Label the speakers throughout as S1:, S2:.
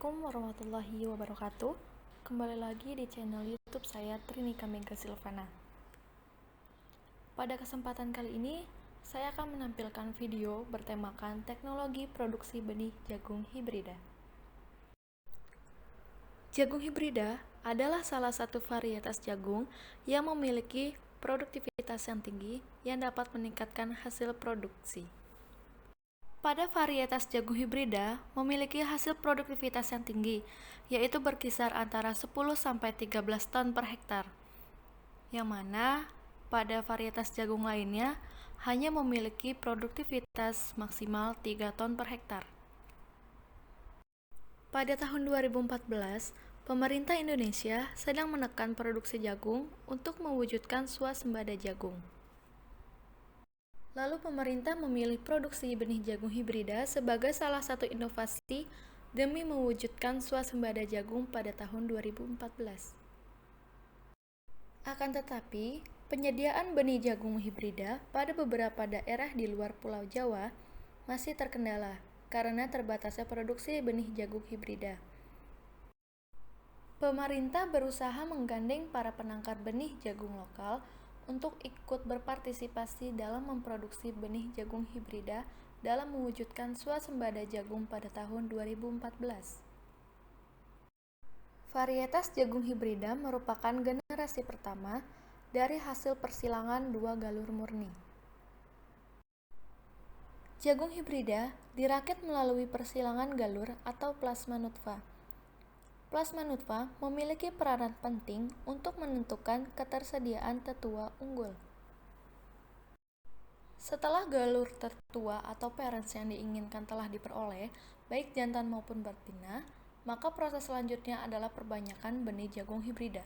S1: Assalamualaikum warahmatullahi wabarakatuh. Kembali lagi di channel YouTube saya Trinika Mega Silvana. Pada kesempatan kali ini, saya akan menampilkan video bertemakan teknologi produksi benih jagung hibrida. Jagung hibrida adalah salah satu varietas jagung yang memiliki produktivitas yang tinggi yang dapat meningkatkan hasil produksi. Pada varietas jagung hibrida memiliki hasil produktivitas yang tinggi, yaitu berkisar antara 10-13 ton per hektar. Yang mana pada varietas jagung lainnya hanya memiliki produktivitas maksimal 3 ton per hektar. Pada tahun 2014, pemerintah Indonesia sedang menekan produksi jagung untuk mewujudkan swasembada jagung. Lalu pemerintah memilih produksi benih jagung hibrida sebagai salah satu inovasi demi mewujudkan swasembada jagung pada tahun 2014. Akan tetapi, penyediaan benih jagung hibrida pada beberapa daerah di luar Pulau Jawa masih terkendala karena terbatasnya produksi benih jagung hibrida. Pemerintah berusaha menggandeng para penangkar benih jagung lokal untuk ikut berpartisipasi dalam memproduksi benih jagung hibrida dalam mewujudkan swasembada jagung pada tahun 2014. Varietas jagung hibrida merupakan generasi pertama dari hasil persilangan dua galur murni. Jagung hibrida dirakit melalui persilangan galur atau plasma nutfah. Plasma nutfah memiliki peranan penting untuk menentukan ketersediaan tetua unggul. Setelah galur tertua atau parents yang diinginkan telah diperoleh, baik jantan maupun betina, maka proses selanjutnya adalah perbanyakan benih jagung hibrida.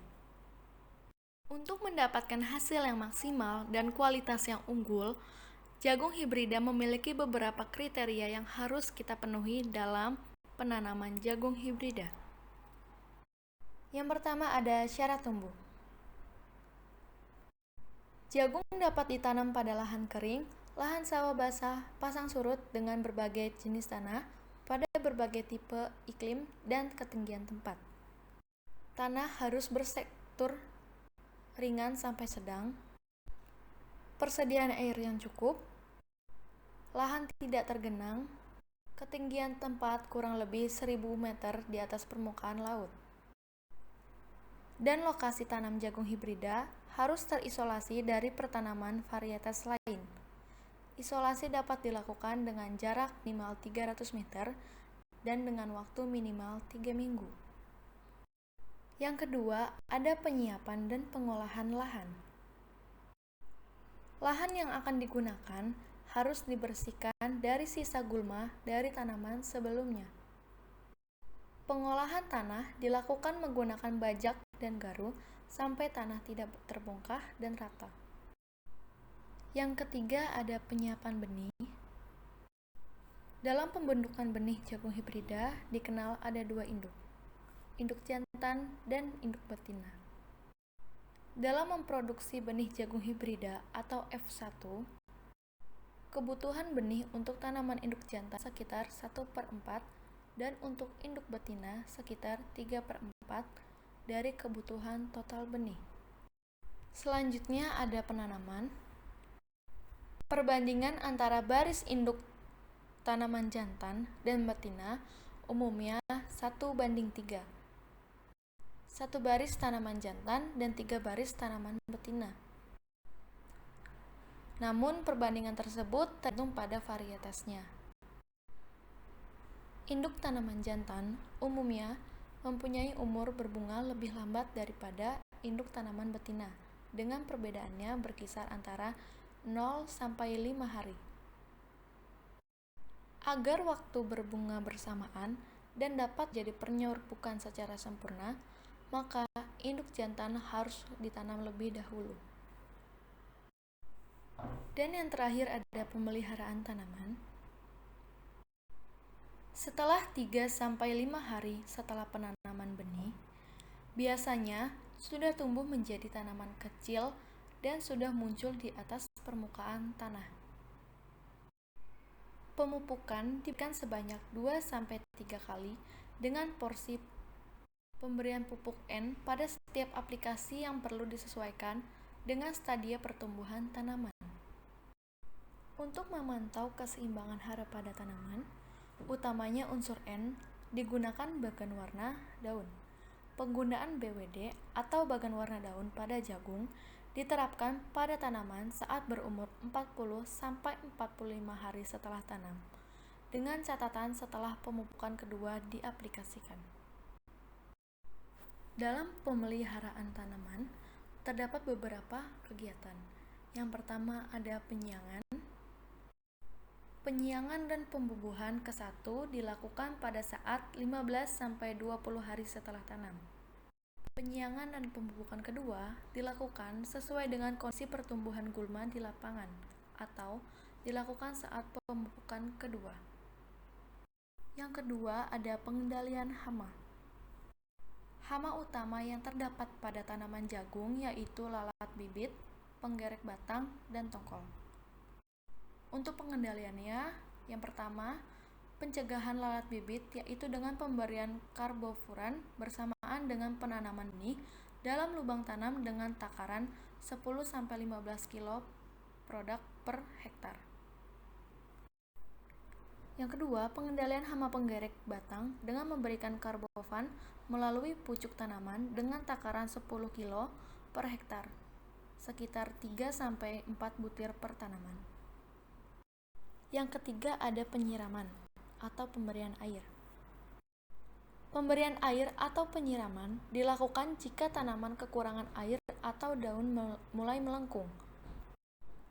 S1: Untuk mendapatkan hasil yang maksimal dan kualitas yang unggul, jagung hibrida memiliki beberapa kriteria yang harus kita penuhi dalam penanaman jagung hibrida. Yang pertama ada syarat tumbuh. Jagung dapat ditanam pada lahan kering, lahan sawah basah, pasang surut dengan berbagai jenis tanah, pada berbagai tipe iklim dan ketinggian tempat. Tanah harus bertekstur ringan sampai sedang, persediaan air yang cukup, lahan tidak tergenang, ketinggian tempat kurang lebih 1000 meter di atas permukaan laut. Dan lokasi tanam jagung hibrida harus terisolasi dari pertanaman varietas lain. Isolasi dapat dilakukan dengan jarak minimal 300 meter dan dengan waktu minimal 3 minggu. Yang kedua, ada penyiapan dan pengolahan lahan. Lahan yang akan digunakan harus dibersihkan dari sisa gulma dari tanaman sebelumnya. Pengolahan tanah dilakukan menggunakan bajak dan garu sampai tanah tidak terbongkah dan rata. Yang ketiga ada penyiapan benih. Dalam pembentukan benih jagung hibrida dikenal ada dua induk jantan dan induk betina. Dalam memproduksi benih jagung hibrida atau F1, kebutuhan benih untuk tanaman induk jantan sekitar 1/4 dan untuk induk betina sekitar 3/4 dari kebutuhan total benih. Selanjutnya ada penanaman. Perbandingan antara baris induk tanaman jantan dan betina umumnya 1:3. 1 baris tanaman jantan dan 3 baris tanaman betina. Namun perbandingan tersebut tergantung pada varietasnya. Induk tanaman jantan umumnya mempunyai umur berbunga lebih lambat daripada induk tanaman betina, dengan perbedaannya berkisar antara 0-5 hari. Agar waktu berbunga bersamaan dan dapat jadi penyerbukan secara sempurna, maka induk jantan harus ditanam lebih dahulu. Dan yang terakhir ada pemeliharaan tanaman. Setelah 3-5 hari setelah penanaman benih, biasanya sudah tumbuh menjadi tanaman kecil dan sudah muncul di atas permukaan tanah. Pemupukan diberikan sebanyak 2-3 kali dengan porsi pemberian pupuk N pada setiap aplikasi yang perlu disesuaikan dengan stadia pertumbuhan tanaman. Untuk memantau keseimbangan hara pada tanaman, utamanya unsur N, digunakan bagan warna daun. Penggunaan BWD atau bagan warna daun pada jagung diterapkan pada tanaman saat berumur 40-45 hari setelah tanam, dengan catatan setelah pemupukan kedua diaplikasikan. Dalam pemeliharaan tanaman, terdapat beberapa kegiatan. Yang pertama ada penyiangan. Penyiangan dan pembubuhan ke-1 dilakukan pada saat 15-20 hari setelah tanam. Penyiangan dan pembubuhan kedua dilakukan sesuai dengan kondisi pertumbuhan gulma di lapangan atau dilakukan saat pemupukan kedua. Yang kedua ada pengendalian hama. Hama utama yang terdapat pada tanaman jagung yaitu lalat bibit, penggerek batang, dan tongkol. Untuk pengendaliannya, yang pertama, pencegahan lalat bibit yaitu dengan pemberian karbofuran bersamaan dengan penanaman benih dalam lubang tanam dengan takaran 10-15 kg produk per hektar. Yang kedua, pengendalian hama penggerek batang dengan memberikan karbofan melalui pucuk tanaman dengan takaran 10 kg per hektar, sekitar 3-4 butir per tanaman. Yang ketiga ada penyiraman atau pemberian air. Pemberian air atau penyiraman dilakukan jika tanaman kekurangan air atau daun mulai melengkung.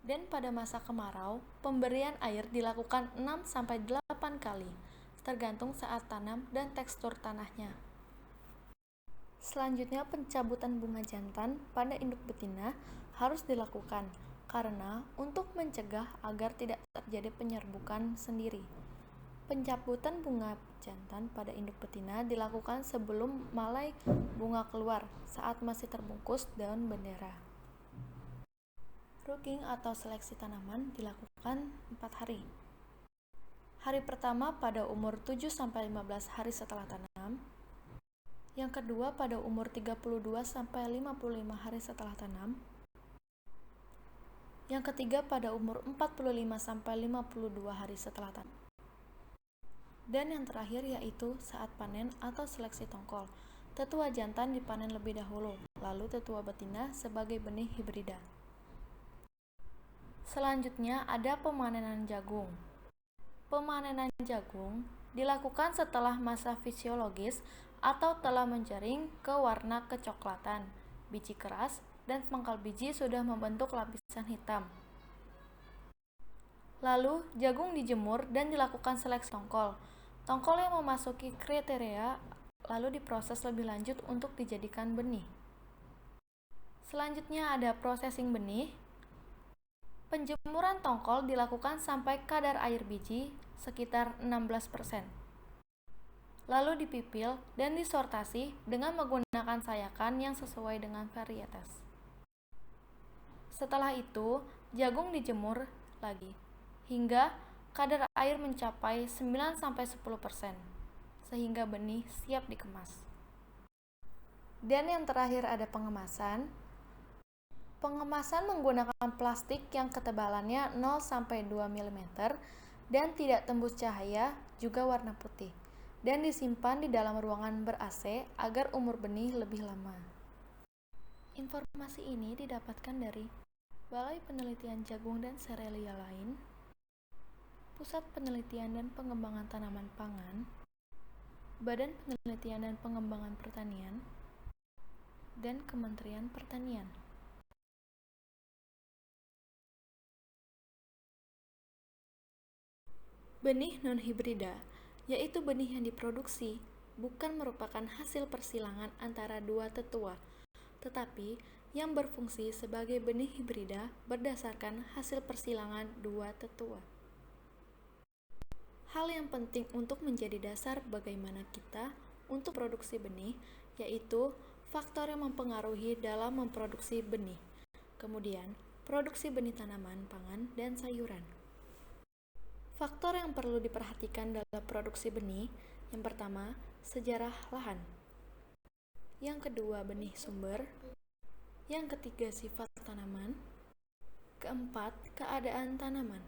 S1: Dan pada masa kemarau, pemberian air dilakukan 6-8 kali, tergantung saat tanam dan tekstur tanahnya. Selanjutnya, pencabutan bunga jantan pada induk betina harus dilakukan karena untuk mencegah agar tidak terjadi penyerbukan sendiri. Pencabutan bunga jantan pada induk betina dilakukan sebelum malai bunga keluar saat masih terbungkus daun bendera. Rooking atau seleksi tanaman dilakukan 4 hari. Hari pertama pada umur 7-15 hari setelah tanam. Yang kedua pada umur 32-55 hari setelah tanam. Yang ketiga pada umur 45-52 hari setelah tanam. Dan yang terakhir yaitu saat panen atau seleksi tongkol. Tetua jantan dipanen lebih dahulu, lalu tetua betina sebagai benih hibrida. Selanjutnya ada pemanenan jagung. Pemanenan jagung dilakukan setelah masa fisiologis atau telah menjering ke warna kecoklatan, biji keras, dan pangkal biji sudah membentuk lapisan hitam. Lalu, jagung dijemur dan dilakukan seleksi tongkol. Tongkol yang memasuki kriteria lalu diproses lebih lanjut untuk dijadikan benih. Selanjutnya ada processing benih. Penjemuran tongkol dilakukan sampai kadar air biji sekitar 16%. Lalu dipipil dan disortasi dengan menggunakan sayakan yang sesuai dengan varietas. Setelah itu, jagung dijemur lagi hingga kadar air mencapai 9-10%, sehingga benih siap dikemas. Dan yang terakhir ada pengemasan. Pengemasan menggunakan plastik yang ketebalannya 0-2 mm dan tidak tembus cahaya, juga warna putih, dan disimpan di dalam ruangan ber-AC agar umur benih lebih lama. Informasi ini didapatkan dari Balai Penelitian Jagung dan Serelia lain, Pusat Penelitian dan Pengembangan Tanaman Pangan, Badan Penelitian dan Pengembangan Pertanian, dan Kementerian Pertanian. Benih non-hibrida, yaitu benih yang diproduksi, bukan merupakan hasil persilangan antara dua tetua, tetapi yang berfungsi sebagai benih hibrida berdasarkan hasil persilangan dua tetua. Hal yang penting untuk menjadi dasar bagaimana kita untuk produksi benih, yaitu faktor yang mempengaruhi dalam memproduksi benih, kemudian produksi benih tanaman pangan dan sayuran. Faktor yang perlu diperhatikan dalam produksi benih, yang pertama, sejarah lahan. Yang kedua, benih sumber. Yang ketiga, sifat tanaman. Keempat, keadaan tanaman.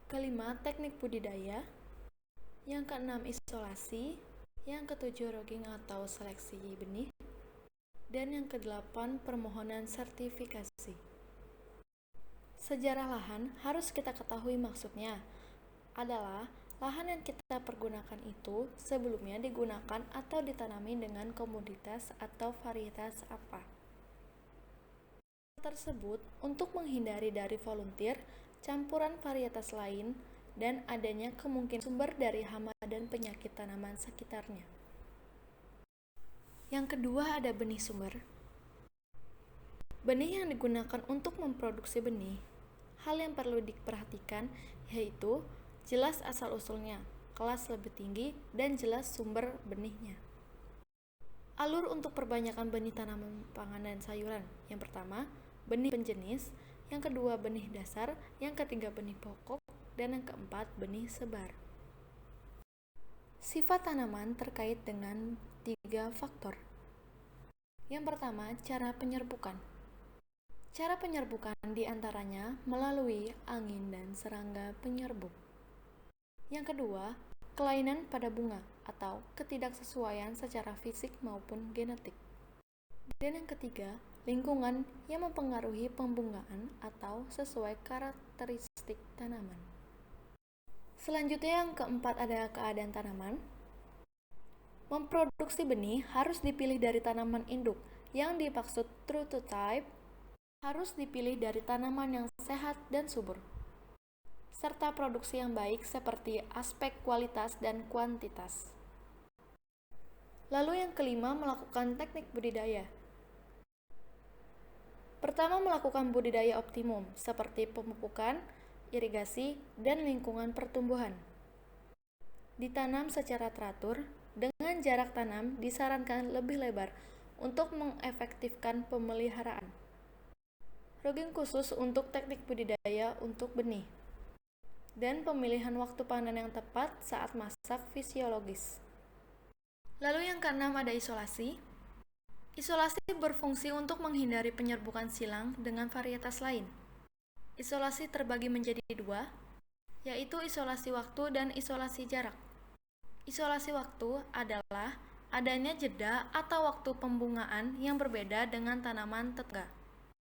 S1: Kelima, teknik budidaya. Yang keenam, isolasi. Yang ketujuh, rogging atau seleksi benih. Dan yang kedelapan, permohonan sertifikasi. Sejarah lahan harus kita ketahui, maksudnya adalah lahan yang kita pergunakan itu sebelumnya digunakan atau ditanami dengan komoditas atau varietas apa. Tersebut untuk menghindari dari volunteer, campuran varietas lain, dan adanya kemungkinan sumber dari hama dan penyakit tanaman sekitarnya. Yang kedua, ada benih sumber. Benih yang digunakan untuk memproduksi benih. Hal yang perlu diperhatikan yaitu jelas asal-usulnya, kelas lebih tinggi, dan jelas sumber benihnya. Alur untuk perbanyakan benih tanaman pangan dan sayuran. Yang pertama, benih penjenis. Yang kedua, benih dasar. Yang ketiga, benih pokok. Dan yang keempat, benih sebar. Sifat tanaman terkait dengan 3 faktor. Yang pertama, cara penyerbukan. Cara penyerbukan diantaranya melalui angin dan serangga penyerbuk. Yang kedua, kelainan pada bunga atau ketidaksesuaian secara fisik maupun genetik. Dan yang ketiga, lingkungan yang mempengaruhi pembungaan atau sesuai karakteristik tanaman. Selanjutnya, yang keempat, ada keadaan tanaman. Memproduksi benih harus dipilih dari tanaman induk. Yang dimaksud true to type harus dipilih dari tanaman yang sehat dan subur, serta produksi yang baik seperti aspek kualitas dan kuantitas. Lalu yang kelima, melakukan teknik budidaya. Pertama, melakukan budidaya optimum seperti pemupukan, irigasi, dan lingkungan pertumbuhan. Ditanam secara teratur dengan jarak tanam disarankan lebih lebar untuk mengefektifkan pemeliharaan. Rogging khusus untuk teknik budidaya untuk benih. Dan pemilihan waktu panen yang tepat saat masak fisiologis. Lalu yang keenam, ada isolasi. Isolasi berfungsi untuk menghindari penyerbukan silang dengan varietas lain. Isolasi terbagi menjadi 2, yaitu isolasi waktu dan isolasi jarak. Isolasi waktu adalah adanya jeda atau waktu pembungaan yang berbeda dengan tanaman tetangga.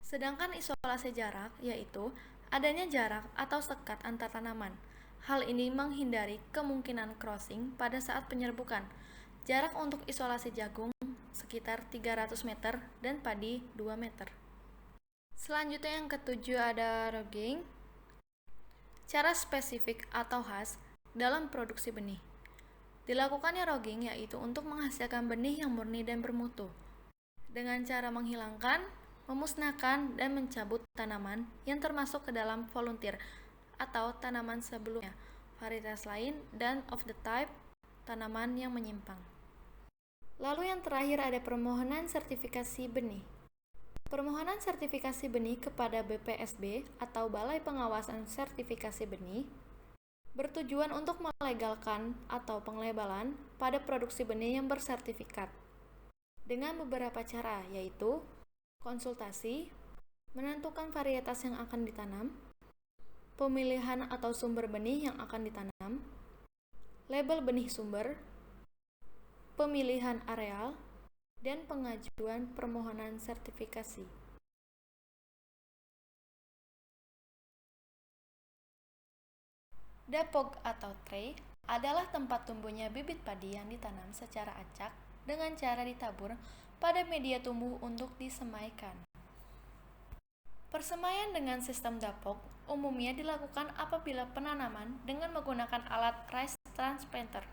S1: Sedangkan isolasi jarak yaitu adanya jarak atau sekat antar tanaman. Hal ini menghindari kemungkinan crossing pada saat penyerbukan. Jarak untuk isolasi jagung sekitar 300 meter dan padi 2 meter. Selanjutnya yang ketujuh, ada rogging. Cara spesifik atau khas dalam produksi benih. Dilakukannya rogging yaitu untuk menghasilkan benih yang murni dan bermutu dengan cara menghilangkan, memusnahkan, dan mencabut tanaman yang termasuk ke dalam volunteer atau tanaman sebelumnya, varietas lain, dan of the type, tanaman yang menyimpang. Lalu yang terakhir, ada permohonan sertifikasi benih. Permohonan sertifikasi benih kepada BPSB atau Balai Pengawasan Sertifikasi Benih bertujuan untuk melegalkan atau penglebalan pada produksi benih yang bersertifikat dengan beberapa cara, yaitu konsultasi, menentukan varietas yang akan ditanam, pemilihan atau sumber benih yang akan ditanam, label benih sumber, pemilihan areal, dan pengajuan permohonan sertifikasi. Dapog atau tray adalah tempat tumbuhnya bibit padi yang ditanam secara acak dengan cara ditabur pada media tumbuh untuk disemaikan. Persemaian dengan sistem dapog umumnya dilakukan apabila penanaman dengan menggunakan alat rice transplanter.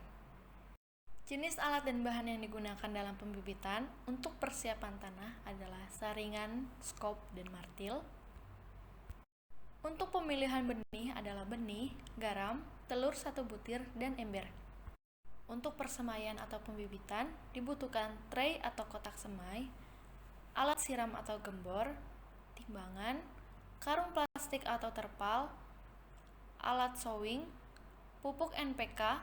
S1: Jenis alat dan bahan yang digunakan dalam pembibitan untuk persiapan tanah adalah saringan, scope, dan martil. Untuk pemilihan benih adalah benih, garam, telur 1 butir, dan ember. Untuk persemaian atau pembibitan dibutuhkan tray atau kotak semai, alat siram atau gembor, timbangan, karung plastik atau terpal, alat sowing, pupuk NPK,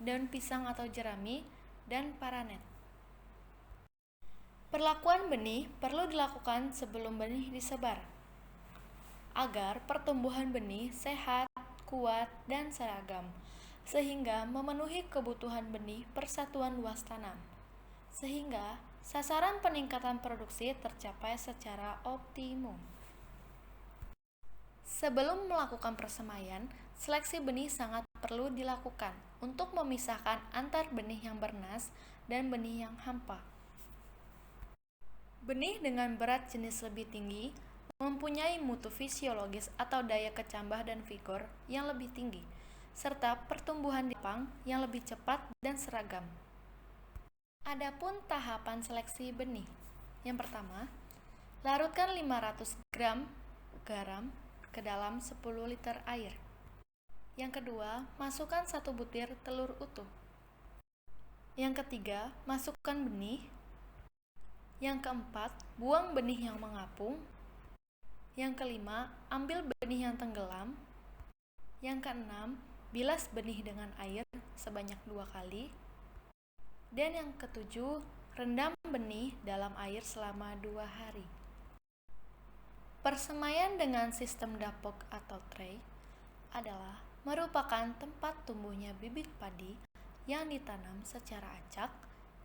S1: daun pisang atau jerami, dan paranet. Perlakuan benih perlu dilakukan sebelum benih disebar, agar pertumbuhan benih sehat, kuat, dan seragam, sehingga memenuhi kebutuhan benih persatuan luas tanam, sehingga sasaran peningkatan produksi tercapai secara optimum. Sebelum melakukan persemaian, seleksi benih sangat perlu dilakukan untuk memisahkan antar benih yang bernas dan benih yang hampa. Benih dengan berat jenis lebih tinggi mempunyai mutu fisiologis atau daya kecambah dan vigor yang lebih tinggi, serta pertumbuhan dipang yang lebih cepat dan seragam. Adapun tahapan seleksi benih. Yang pertama, larutkan 500 gram garam ke dalam 10 liter air. Yang kedua, masukkan 1 butir telur utuh. Yang ketiga, masukkan benih. Yang keempat, buang benih yang mengapung. Yang kelima, ambil benih yang tenggelam. Yang keenam, bilas benih dengan air sebanyak 2 kali. Dan yang ketujuh, rendam benih dalam air selama 2 hari. Persemaian dengan sistem dapok atau tray adalah merupakan tempat tumbuhnya bibit padi yang ditanam secara acak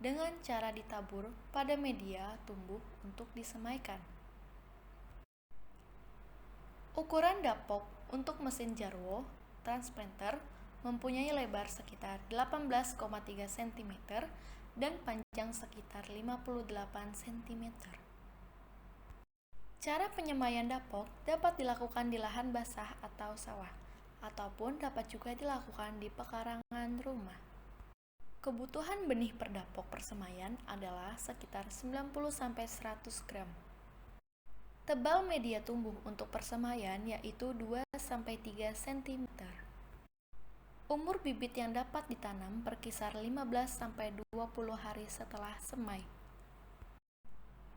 S1: dengan cara ditabur pada media tumbuh untuk disemaikan. Ukuran dapok untuk mesin Jarwo transplanter mempunyai lebar sekitar 18,3 cm dan panjang sekitar 58 cm. Cara penyemaian dapok dapat dilakukan di lahan basah atau sawah, ataupun dapat juga dilakukan di pekarangan rumah. Kebutuhan benih per dapok persemaian adalah sekitar 90-100 gram. Tebal media tumbuh untuk persemaian yaitu 2-3 cm. Umur bibit yang dapat ditanam berkisar 15-20 hari setelah semai.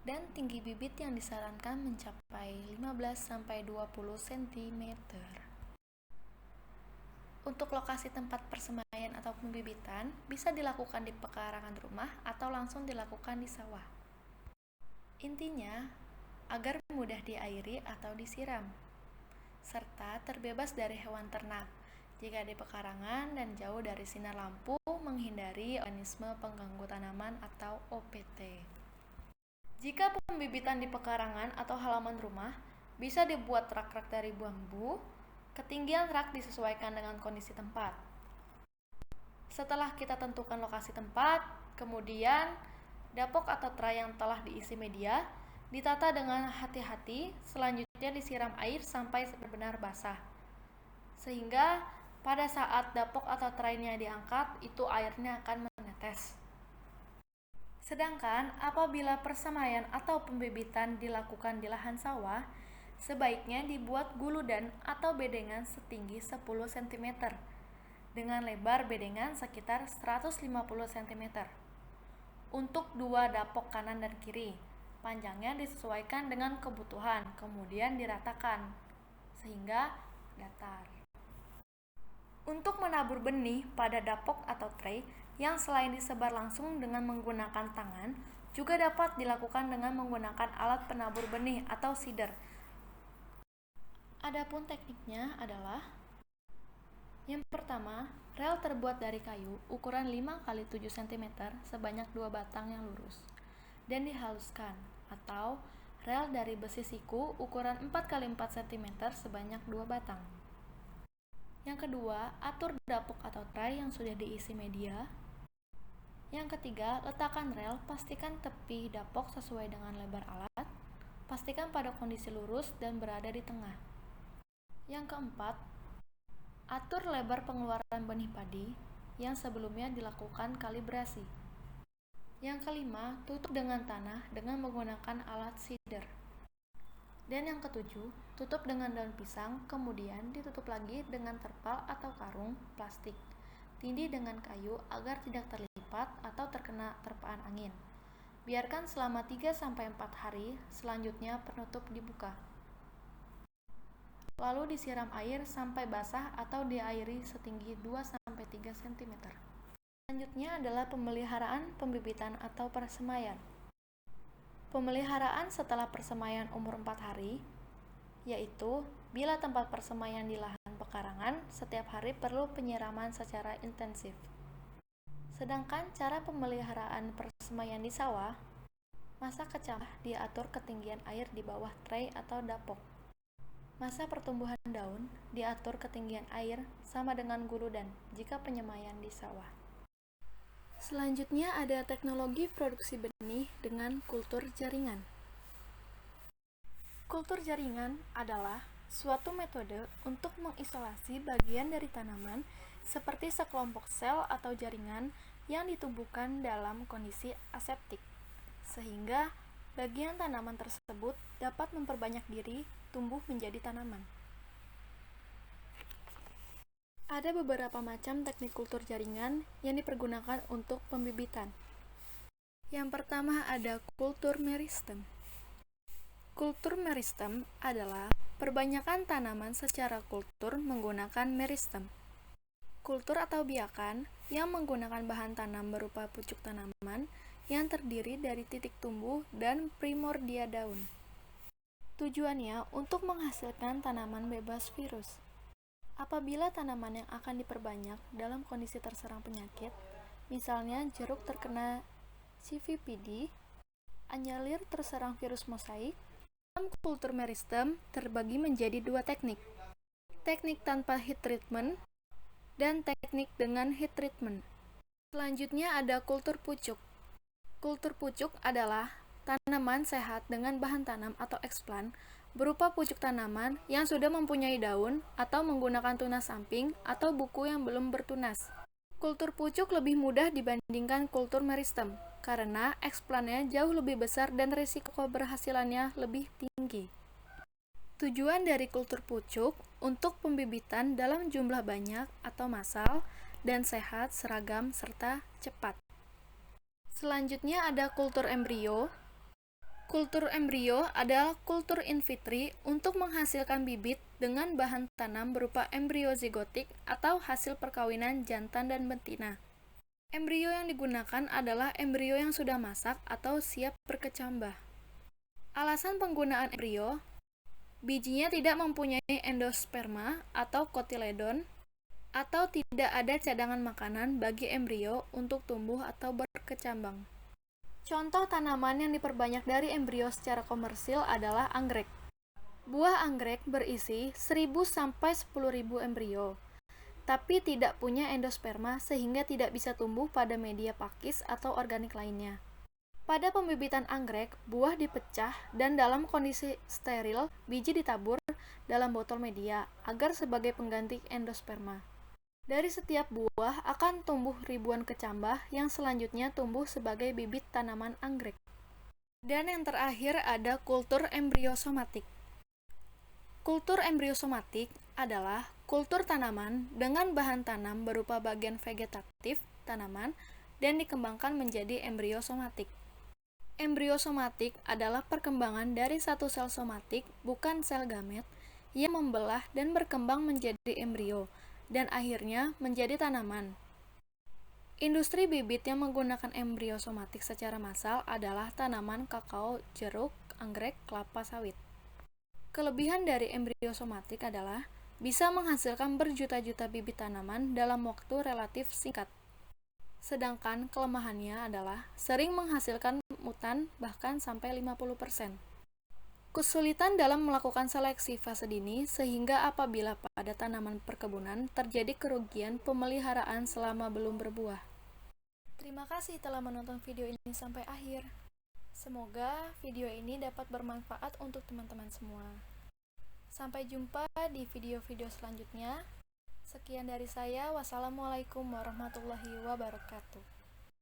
S1: Dan tinggi bibit yang disarankan mencapai 15-20 cm. Untuk lokasi tempat persemaian atau pembibitan bisa dilakukan di pekarangan rumah atau langsung dilakukan di sawah. Intinya, agar mudah diairi atau disiram, serta terbebas dari hewan ternak jika di pekarangan dan jauh dari sinar lampu, menghindari organisme pengganggu tanaman atau OPT. Jika pembibitan di pekarangan atau halaman rumah, bisa dibuat rak-rak dari bambu. Ketinggian rak disesuaikan dengan kondisi tempat. Setelah kita tentukan lokasi tempat, kemudian dapok atau tray yang telah diisi media ditata dengan hati-hati, selanjutnya disiram air sampai benar-benar basah. Sehingga pada saat dapok atau traynya diangkat, itu airnya akan menetes. Sedangkan apabila persemaian atau pembibitan dilakukan di lahan sawah, sebaiknya dibuat guludan atau bedengan setinggi 10 cm dengan lebar bedengan sekitar 150 cm untuk 2 dapok kanan dan kiri. Panjangnya disesuaikan dengan kebutuhan, kemudian diratakan sehingga datar. Untuk menabur benih pada dapok atau tray yang selain disebar langsung dengan menggunakan tangan, juga dapat dilakukan dengan menggunakan alat penabur benih atau seeder. Adapun tekniknya adalah: yang pertama, rel terbuat dari kayu ukuran 5x7 cm sebanyak 2 batang yang lurus dan dihaluskan, atau rel dari besi siku ukuran 4x4 cm sebanyak 2 batang. Yang kedua, atur dapok atau tray yang sudah diisi media. Yang ketiga, letakkan rel, pastikan tepi dapok sesuai dengan lebar alat, pastikan pada kondisi lurus dan berada di tengah. Yang keempat, atur lebar pengeluaran benih padi yang sebelumnya dilakukan kalibrasi. Yang kelima, tutup dengan tanah dengan menggunakan alat seeder. Dan yang ketujuh, tutup dengan daun pisang, kemudian ditutup lagi dengan terpal atau karung plastik. Tindih dengan kayu agar tidak terlipat atau terkena terpaan angin. Biarkan selama 3-4 hari, selanjutnya penutup dibuka. Lalu disiram air sampai basah atau diairi setinggi 2-3 cm. Selanjutnya adalah pemeliharaan pembibitan atau persemaian. Pemeliharaan setelah persemaian umur 4 hari, yaitu bila tempat persemaian di lahan pekarangan, setiap hari perlu penyiraman secara intensif. Sedangkan cara pemeliharaan persemaian di sawah, masa kecambah diatur ketinggian air di bawah tray atau dapok. Masa pertumbuhan daun diatur ketinggian air sama dengan guludan jika penyemaian di sawah. Selanjutnya ada teknologi produksi benih dengan kultur jaringan. Kultur jaringan adalah suatu metode untuk mengisolasi bagian dari tanaman seperti sekelompok sel atau jaringan yang ditumbuhkan dalam kondisi aseptik, sehingga bagian tanaman tersebut dapat memperbanyak diri tumbuh menjadi tanaman. Ada beberapa macam teknik kultur jaringan yang dipergunakan untuk pembibitan. Yang pertama ada kultur meristem. Kultur meristem adalah perbanyakan tanaman secara kultur menggunakan meristem. Kultur atau biakan yang menggunakan bahan tanam berupa pucuk tanaman yang terdiri dari titik tumbuh dan primordia daun. Tujuannya untuk menghasilkan tanaman bebas virus. Apabila tanaman yang akan diperbanyak dalam kondisi terserang penyakit, misalnya jeruk terkena CVPD, anjalir terserang virus mosaik, dalam kultur meristem terbagi menjadi dua teknik. Teknik tanpa heat treatment dan teknik dengan heat treatment. Selanjutnya ada kultur pucuk. Kultur pucuk adalah tanaman sehat dengan bahan tanam atau eksplan berupa pucuk tanaman yang sudah mempunyai daun atau menggunakan tunas samping atau buku yang belum bertunas. Kultur pucuk lebih mudah dibandingkan kultur meristem karena eksplannya jauh lebih besar dan risiko keberhasilannya lebih tinggi. Tujuan dari kultur pucuk untuk pembibitan dalam jumlah banyak atau massal dan sehat, seragam, serta cepat. Selanjutnya ada kultur embrio. Kultur embrio adalah kultur in vitro untuk menghasilkan bibit dengan bahan tanam berupa embrio zigotik atau hasil perkawinan jantan dan betina. Embrio yang digunakan adalah embrio yang sudah masak atau siap berkecambah. Alasan penggunaan embrio, bijinya tidak mempunyai endosperma atau kotiledon, atau tidak ada cadangan makanan bagi embrio untuk tumbuh atau berkecambang. Contoh tanaman yang diperbanyak dari embrio secara komersil adalah anggrek. Buah anggrek berisi 1.000-10.000 embrio, tapi tidak punya endosperma sehingga tidak bisa tumbuh pada media pakis atau organik lainnya. Pada pembibitan anggrek, buah dipecah dan dalam kondisi steril, biji ditabur dalam botol media agar sebagai pengganti endosperma. Dari setiap buah akan tumbuh ribuan kecambah yang selanjutnya tumbuh sebagai bibit tanaman anggrek. Dan yang terakhir ada kultur embriosomatik. Kultur embriosomatik adalah kultur tanaman dengan bahan tanam berupa bagian vegetatif tanaman dan dikembangkan menjadi embriosomatik. Embriosomatik adalah perkembangan dari satu sel somatik, bukan sel gamet, yang membelah dan berkembang menjadi embrio dan akhirnya menjadi tanaman. Industri bibit yang menggunakan embriosomatik secara massal adalah tanaman kakao, jeruk, anggrek, kelapa sawit. Kelebihan dari embriosomatik adalah bisa menghasilkan berjuta-juta bibit tanaman dalam waktu relatif singkat. Sedangkan kelemahannya adalah sering menghasilkan mutan bahkan sampai 50%. Kesulitan dalam melakukan seleksi fase dini sehingga apabila pada tanaman perkebunan terjadi kerugian pemeliharaan selama belum berbuah. Terima kasih telah menonton video ini sampai akhir. Semoga video ini dapat bermanfaat untuk teman-teman semua. Sampai jumpa di video-video selanjutnya. Sekian dari saya. Wassalamualaikum warahmatullahi wabarakatuh.